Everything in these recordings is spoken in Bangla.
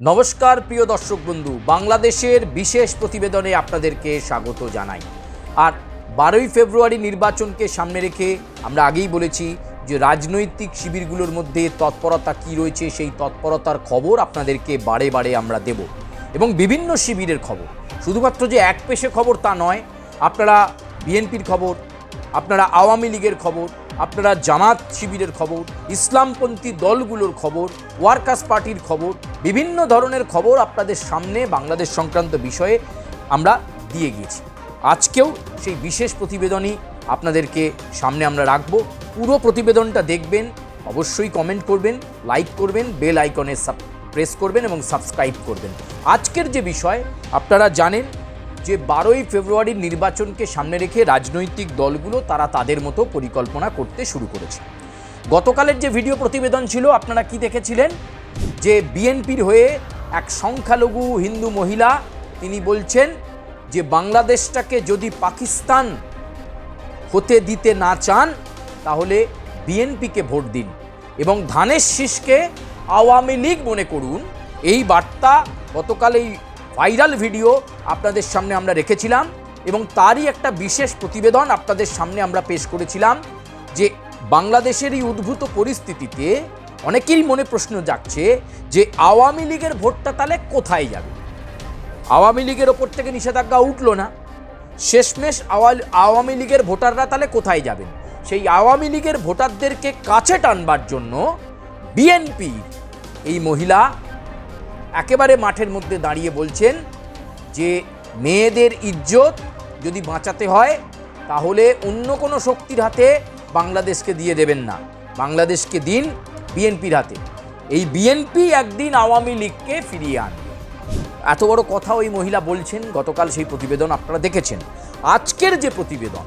নমস্কার প্রিয় দর্শক বন্ধু, বাংলাদেশের বিশেষ প্রতিবেদনে আপনাদেরকে স্বাগত জানাই। আর 12ই ফেব্রুয়ারি নির্বাচনকে সামনে রেখে আমরা আগেই বলেছি যে রাজনৈতিক শিবিরগুলোর মধ্যে তৎপরতা কী রয়েছে, সেই তৎপরতার খবর আপনাদেরকে বারে বারে আমরা দেব। এবং বিভিন্ন শিবিরের খবর, শুধুমাত্র যে এক পেশে খবর তা নয়, আপনারা বিএনপির খবর, আপনারা আওয়ামী লীগের খবর, আপনারা জামাত শিবিরের খবর, ইসলামপন্থী দলগুলোর খবর, ওয়ার্কার্স পার্টির খবর, বিভিন্ন ধরনের খবর আপনাদের সামনে বাংলাদেশ সংক্রান্ত বিষয়ে আমরা দিয়ে গিয়েছি। আজকেও সেই বিশেষ প্রতিবেদনই আপনাদেরকে সামনে আমরা রাখব। পুরো প্রতিবেদনটা দেখবেন, অবশ্যই কমেন্ট করবেন, লাইক করবেন, বেল আইকনে প্রেস করবেন এবং সাবস্ক্রাইব করবেন। আজকের যে বিষয়, আপনারা জানেন যে 12ই ফেব্রুয়ারির নির্বাচনকে সামনে রেখে রাজনৈতিক দলগুলো তারা তাদের মতো পরিকল্পনা করতে শুরু করেছে। গতকালের যে ভিডিও প্রতিবেদন ছিল, আপনারা কি দেখেছিলেন যে বিএনপির হয়ে এক সংখ্যালঘু হিন্দু মহিলা তিনি বলছেন যে বাংলাদেশটাকে যদি পাকিস্তান হতে দিতে না চান তাহলে বিএনপিকে ভোট দিন এবং ধানের শীষকে আওয়ামী লীগ মনে করুন। এই বার্তা গতকাল এই ভাইরাল ভিডিও আপনাদের সামনে আমরা রেখেছিলাম এবং তারই একটা বিশেষ প্রতিবেদন আপনাদের সামনে আমরা পেশ করেছিলাম যে বাংলাদেশের এই উদ্ভূত পরিস্থিতিতে অনেকেরই মনে প্রশ্ন জাগছে যে আওয়ামী লীগের ভোটটা তাহলে কোথায় যাবে। আওয়ামী লীগের ওপর থেকে নিষেধাজ্ঞা উঠলো না, শেষমেশ আওয়ামী লীগের ভোটাররা তাহলে কোথায় যাবেন? সেই আওয়ামী লীগের ভোটারদেরকে কাছে টানবার জন্য বিএনপির এই মহিলা একেবারে মাঠের মধ্যে দাঁড়িয়ে বলছেন যে মেয়েদের ইজ্জত যদি বাঁচাতে হয় তাহলে অন্য কোনো শক্তির হাতে বাংলাদেশকে দিয়ে দেবেন না, বাংলাদেশকে দিন বিএনপির হাতে। এই বিএনপি একদিন আওয়ামী লীগকে ফিরিয়ে আনবে, এত বড় কথা ওই মহিলা বলছেন। গতকাল সেই প্রতিবেদন আপনারা দেখেছেন। আজকের যে প্রতিবেদন,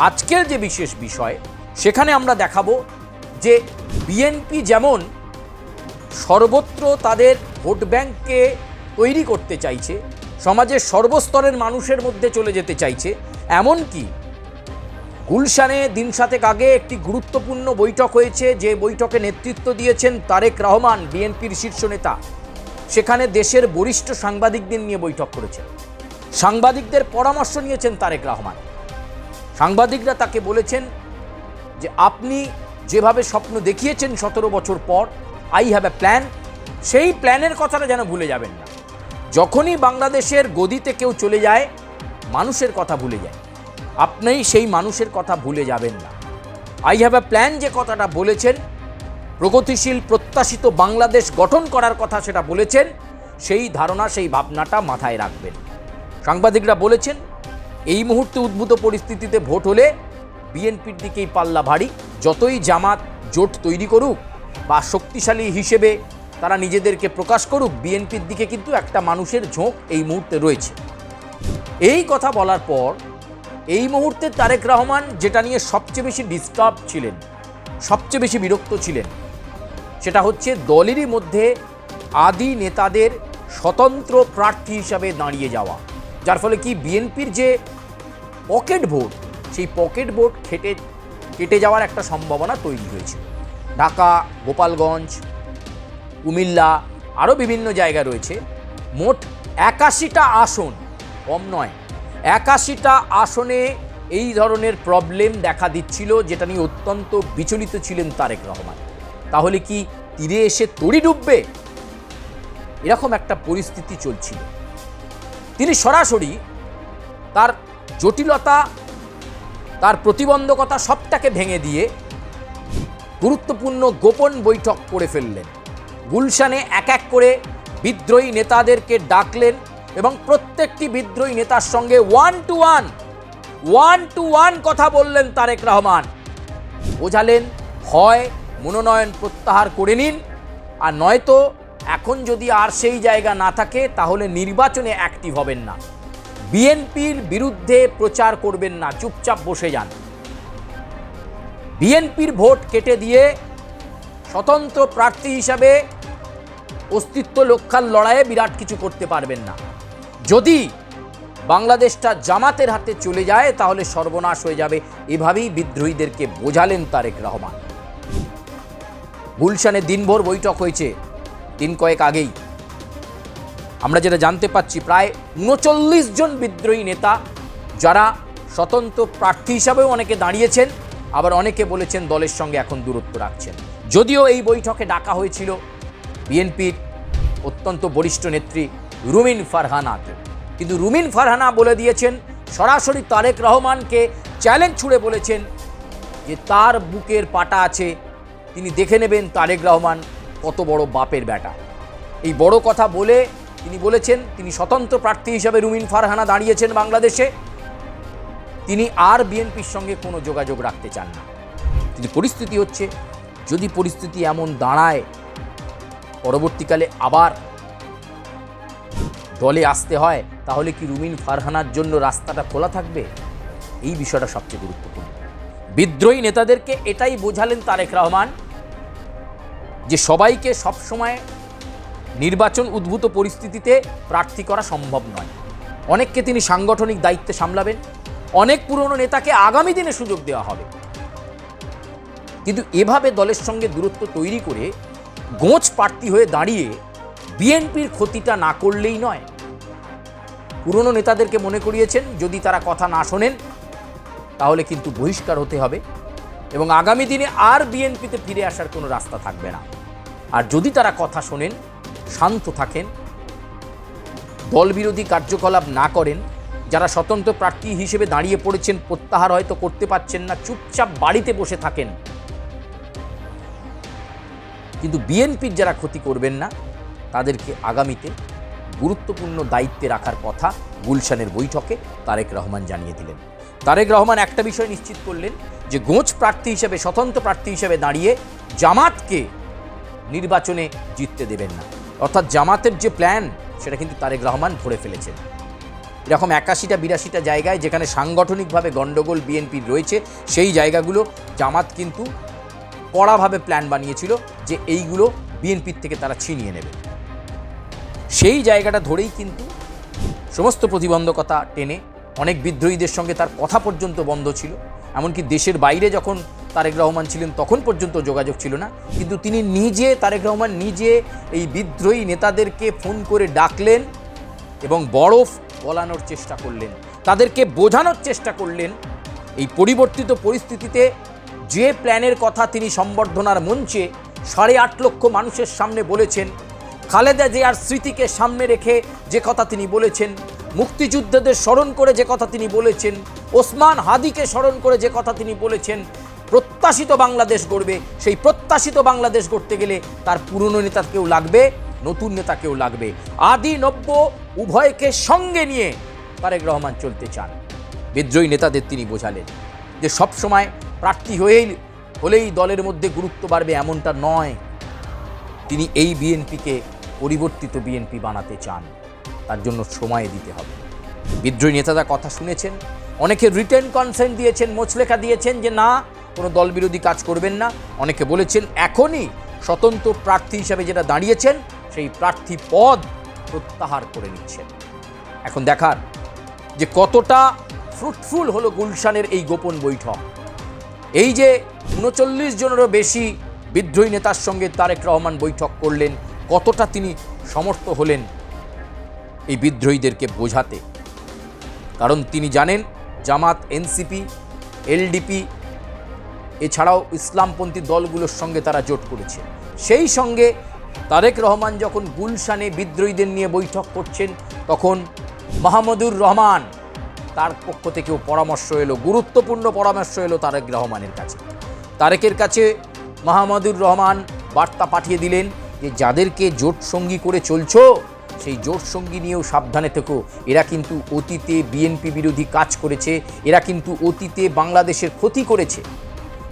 আজকের যে বিশেষ বিষয়, সেখানে আমরা দেখাবো যে বিএনপি যেমন সর্বত্র তাদের ভোট ব্যাংককে তৈরি করতে চাইছে, সমাজের সর্বস্তরের মানুষের মধ্যে চলে যেতে চাইছে, এমনকি গুলশানে দিন সাতেক আগে একটি গুরুত্বপূর্ণ বৈঠক হয়েছে, যে বৈঠকে নেতৃত্ব দিয়েছেন তারেক রহমান, বিএনপির শীর্ষ নেতা। সেখানে দেশের বরিষ্ঠ সাংবাদিকদের নিয়ে বৈঠক করেছেন, সাংবাদিকদের পরামর্শ নিয়েছেন তারেক রহমান। সাংবাদিকরা তাকে বলেছেন যে আপনি যেভাবে স্বপ্ন দেখিয়েছেন 17 বছর পর, আই হ্যাভ এ প্ল্যান, সেই প্ল্যানের কথাটা যেন ভুলে যাবেন না। যখনই বাংলাদেশের গদিতে কেউ চলে যায়, মানুষের কথা ভুলে যায়, আপনি সেই মানুষের কথা ভুলে যাবেন না। আই হ্যাভ এ প্ল্যান যে কথাটা বলেছেন, প্রগতিশীল প্রত্যাশিত বাংলাদেশ গঠন করার কথা সেটা বলেছেন, সেই ধারণা সেই ভাবনাটা মাথায় রাখবেন। সাংবাদিকরা বলেছেন এই মুহূর্তে উদ্ভূত পরিস্থিতিতে ভোট হলে বিএনপির দিকেই পাল্লা ভারী। যতই জামাত জোট তৈরি করুক বা শক্তিশালী হিসেবে তারা নিজেদেরকে প্রকাশ করুক, বিএনপির দিকে কিন্তু একটা মানুষের ঝোঁক এই মুহূর্তে রয়েছে। এই কথা বলার পর এই মুহূর্তে তারেক রহমান যেটা নিয়ে সবচেয়ে বেশি ডিস্টার্ব ছিলেন, সবচেয়ে বেশি বিরক্ত ছিলেন, সেটা হচ্ছে দলেরই মধ্যে আদি নেতাদের স্বতন্ত্র প্রার্থী হিসাবে দাঁড়িয়ে যাওয়া, যার ফলে কি বিএনপির যে পকেট ভোট, সেই পকেট ভোট কেটে যাওয়ার একটা সম্ভাবনা তৈরি হয়েছে। ঢাকা, গোপালগঞ্জ, কুমিল্লা, আরও বিভিন্ন জায়গা রয়েছে। মোট 81টা আসন, কম নয়, 81টা আসনে এই ধরনের প্রবলেম দেখা দিচ্ছিল, যেটা নিয়ে অত্যন্ত বিচলিত ছিলেন তারেক রহমান। তাহলে কি তীরে এসে তরি ডুববে, এরকম একটা পরিস্থিতি চলছিল। তিনি সরাসরি তার জটিলতা, তার প্রতিবন্ধকতা সবটাকে ভেঙে দিয়ে গুরুত্বপূর্ণ গোপন বৈঠক করে ফেললেন। গুলশানে এক এক করে বিদ্রোহী নেতাদেরকে ডাকলেন এবং প্রত্যেকটি বিদ্রোহী নেতার সঙ্গে ওয়ান টু ওয়ান কথা বললেন তারেক রহমান। বোঝালেন হয় মনোনয়ন প্রত্যাহার করে নিন, আর নয়তো এখন যদি আর সেই জায়গা না থাকে তাহলে নির্বাচনে অ্যাক্টিভ হবেন না, বিএনপির বিরুদ্ধে প্রচার করবেন না, চুপচাপ বসে যান। বিএনপির ভোট কেটে দিয়ে স্বতন্ত্র প্রার্থী হিসাবে অস্তিত্ব রক্ষার লড়াইয়ে বিরাট কিছু করতে পারবেন না। যদি বাংলাদেশটা জামাতের হাতে চলে যায় তাহলে সর্বনাশ হয়ে যাবে, এভাবেই বিদ্রোহীদেরকে বোঝালেন তারেক রহমান। গুলশানে দিনভর বৈঠক হয়েছে, দিন কয়েক আগেই। আমরা যেটা জানতে পাচ্ছি, প্রায় ৩৯ জন বিদ্রোহী নেতা, যারা স্বতন্ত্র প্রার্থী হিসাবেও অনেকে দাঁড়িয়েছেন, আবার অনেকে বলেছেন দলের সঙ্গে এখন দূরত্ব রাখছেন। যদিও এই বৈঠকে ডাকা হয়েছিল বিএনপির অত্যন্ত বরিষ্ঠ নেত্রী রুমিন ফারহানাকে, কিন্তু রুমিন ফারহানা বলে দিয়েছেন, সরাসরি তারেক রহমানকে চ্যালেঞ্জ ছুড়ে বলেছেন যে তার বুকের পাটা আছে, তিনি দেখে নেবেন তারেক রহমান কত বড় বাপের বেটা। এই বড় কথা বলে তিনি বলেছেন তিনি স্বতন্ত্র প্রার্থী হিসাবে রুমিন ফারহানা দাঁড়িয়েছেন বাংলাদেশে, তিনি আর বিএনপির সঙ্গে কোনো যোগাযোগ রাখতে চান না। কিন্তু পরিস্থিতি হচ্ছে, যদি পরিস্থিতি এমন দাঁড়ায় পরবর্তীকালে আবার দলে আসতে হয়, তাহলে কি রুমিন ফারহানার জন্য রাস্তাটা খোলা থাকবে? এই বিষয়টা সবচেয়ে গুরুত্বপূর্ণ। বিদ্রোহী নেতাদেরকে এটাই বোঝালেন তারেক রহমান যে সবাইকে সবসময় নির্বাচন উদ্ভূত পরিস্থিতিতে প্রার্থী করা সম্ভব নয়। অনেককে তিনি সাংগঠনিক দায়িত্বে সামলাবেন, অনেক পুরনো নেতাকে আগামী দিনে সুযোগ দেওয়া হবে, কিন্তু এভাবে দলের সঙ্গে দূরত্ব তৈরি করে গোঁচ প্রার্থী হয়ে দাঁড়িয়ে বিএনপির ক্ষতিটা না করলেই নয়। পুরনো নেতাদেরকে মনে করিয়েছেন যদি তারা কথা না শোনেন তাহলে কিন্তু বহিষ্কার হতে হবে এবং আগামী দিনে আর বিএনপিতে ফিরে আসার কোনো রাস্তা থাকবে না। আর যদি তারা কথা শোনেন, শান্ত থাকেন, দলবিরোধী কার্যকলাপ না করেন, যারা স্বতন্ত্র প্রার্থী হিসেবে দাঁড়িয়ে পড়েছেন প্রত্যাহার হয়তো করতে পারছেন না, চুপচাপ বাড়িতে বসে থাকেন, কিন্তু বিএনপির যারা ক্ষতি করবেন না তাদেরকে আগামীতে গুরুত্বপূর্ণ দায়িত্বে রাখার কথা গুলশানের বৈঠকে তারেক রহমান জানিয়ে দিলেন। তারেক রহমান একটা বিষয় নিশ্চিত করলেন যে গোঁচ প্রার্থী হিসেবে, স্বতন্ত্র প্রার্থী হিসেবে দাঁড়িয়ে জামাতকে নির্বাচনে জিততে দেবেন না। অর্থাৎ জামাতের যে প্ল্যান সেটা কিন্তু তারেক রহমান ধরে ফেলেছেন। এরকম 81-82টা জায়গায় যেখানে সাংগঠনিকভাবে গণ্ডগোল বিএনপির রয়েছে, সেই জায়গাগুলো জামাত কিন্তু কড়াভাবে প্ল্যান বানিয়েছিল যে এইগুলো বিএনপির থেকে তারা ছিনিয়ে নেবে। সেই জায়গাটা ধরেই কিন্তু সমস্ত প্রতিবন্ধকতা টেনে অনেক বিদ্রোহীদের সঙ্গে তার কথা পর্যন্ত বন্ধ ছিল। এমনকি দেশের বাইরে যখন তারেক রহমান ছিলেন তখন পর্যন্ত যোগাযোগ ছিল না, কিন্তু তিনি নিজে, তারেক রহমান নিজে এই বিদ্রোহী নেতাদেরকে ফোন করে ডাকলেন এবং বরফ গলানোর চেষ্টা করলেন, তাদেরকে বোঝানোর চেষ্টা করলেন এই পরিবর্তিত পরিস্থিতিতে যে প্ল্যানের কথা তিনি সম্বর্ধনার মঞ্চে 8.5 লক্ষ মানুষের সামনে বলেছেন, খালেদা জিয়ার স্মৃতিকে সামনে রেখে যে কথা তিনি বলেছেন, মুক্তিযুদ্ধদের স্মরণ করে যে কথা তিনি বলেছেন, ওসমান হাদিকে স্মরণ করে যে কথা তিনি বলেছেন, প্রত্যাশিত বাংলাদেশ গড়বে। সেই প্রত্যাশিত বাংলাদেশ গড়তে গেলে তার পুরনো নেতাকেও লাগবে, নতুন নেতাকেও লাগবে। আদি নব্য উভয়কে সঙ্গে নিয়ে তারেক রহমান চলতে চান। বিদ্রোহী নেতাদের তিনি বোঝালেন যে সবসময় প্রার্থী হলেই দলের মধ্যে গুরুত্ব বাড়বে এমনটা নয়। তিনি এই বিএনপিকে পরিবর্তিত বিএনপি বানাতে চান, তার জন্য সময় দিতে হবে। বিদ্রোহী নেতারা কথা শুনেছেন, অনেকে রিটেন কনসেন্ট দিয়েছেন, মোচলেখা দিয়েছেন যে না, কোনো দলবিরোধী কাজ করবেন না। অনেকে বলেছেন এখনই স্বতন্ত্র প্রার্থী হিসাবে যেটা দাঁড়িয়েছেন সেই প্রার্থী পদ প্রত্যাহার করে নিচ্ছেন। এখন দেখার যে কতটা ফ্রুটফুল হলো গুলশানের এই গোপন বৈঠক। এই যে 39 জনেরও বেশি বিদ্রোহী নেতার সঙ্গে তারেক রহমান বৈঠক করলেন, কতটা তিনি সমর্থ হলেন এই বিদ্রোহীদেরকে বোঝাতে। কারণ তিনি জানেন জামাত, এনসিপি, এলডিপি এছাড়াও ইসলামপন্থী দলগুলোর সঙ্গে তারা জোট করেছে। সেই সঙ্গে তারেক রহমান যখন গুলশানে বিদ্রোহীদের নিয়ে বৈঠক করছেন, তখন মাহমুদুর রহমান তার পক্ষ থেকেও পরামর্শ এলো, গুরুত্বপূর্ণ পরামর্শ এলো তারেক রহমানের কাছে। তারেকের কাছে মাহমুদুর রহমান বার্তা পাঠিয়ে দিলেন যে যাদেরকে জোট সঙ্গী করে চলছো সেই জোট সঙ্গী নিয়েও সাবধানে থেকো। এরা কিন্তু অতীতে বিএনপি বিরোধী কাজ করেছে, এরা কিন্তু অতীতে বাংলাদেশের ক্ষতি করেছে।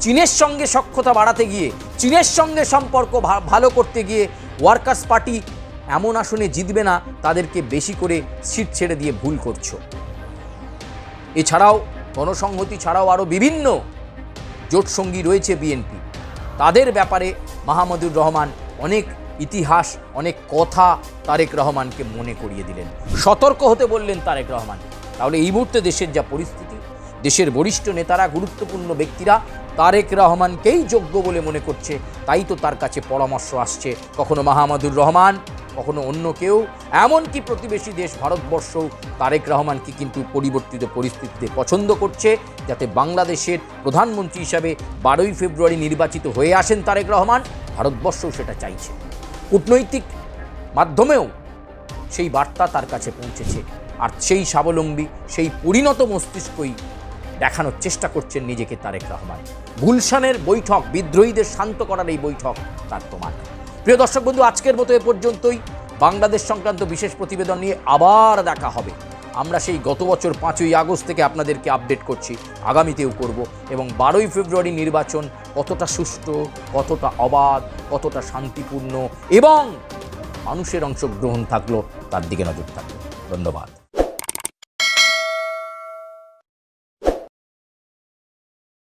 চীনের সঙ্গে সখ্যতা বাড়াতে গিয়ে, চীনের সঙ্গে সম্পর্ক ভালো করতে গিয়ে ওয়ার্কার্স পার্টি এমন আসনে জিতবে না, তাদেরকে বেশি করে সিট ছেড়ে দিয়ে ভুল করছো। এছাড়াও গণসংহতি ছাড়াও আরও বিভিন্ন জোট সঙ্গী রয়েছে বিএনপি, তাদের ব্যাপারে মাহমুদুর রহমান অনেক ইতিহাস, অনেক কথা তারেক রহমানকে মনে করিয়ে দিলেন, সতর্ক হতে বললেন তারেক রহমান। তাহলে এই মুহূর্তে দেশের যা পরিস্থিতি, দেশের বরিষ্ঠ নেতারা, গুরুত্বপূর্ণ ব্যক্তিরা তারেক রহমানকেই যোগ্য বলে মনে করছে, তাই তো তার কাছে পরামর্শ আসছে। কখনো মাহমুদুর রহমান, কখনো অন্য কেউ, এমনকি প্রতিবেশী দেশ ভারতবর্ষ তারেক রহমানকে কিন্তু পরিবর্তিত পরিস্থিতিতে পছন্দ করছে, যাতে বাংলাদেশের প্রধানমন্ত্রী হিসাবে 12ই ফেব্রুয়ারি নির্বাচিত হয়ে আসেন তারেক রহমান। ভারতবর্ষও সেটা চাইছে, কূটনৈতিক মাধ্যমেও সেই বার্তা তার কাছে পৌঁছেছে। আর সেই স্বাবলম্বী, সেই পরিণত মস্তিষ্কই দেখানোর চেষ্টা করছেন নিজেকে তারেক রহমান। গুলশানের বৈঠক, বিদ্রোহীদের শান্ত করার এই বৈঠক তার প্রমাণ। প্রিয় দর্শক বন্ধু, আজকের মতো এ পর্যন্তই। বাংলাদেশ সংক্রান্ত বিশেষ প্রতিবেদন নিয়ে আবার দেখা হবে। আমরা সেই গত বছর 5ই আগস্ট থেকে আপনাদেরকে আপডেট করছি, আগামীতেও করব। এবং 12ই ফেব্রুয়ারি নির্বাচন কতটা সুষ্ঠু, কতটা অবাধ, কতটা শান্তিপূর্ণ এবং মানুষের অংশগ্রহণ থাকলো, তার দিকে নজর থাকলো। ধন্যবাদ।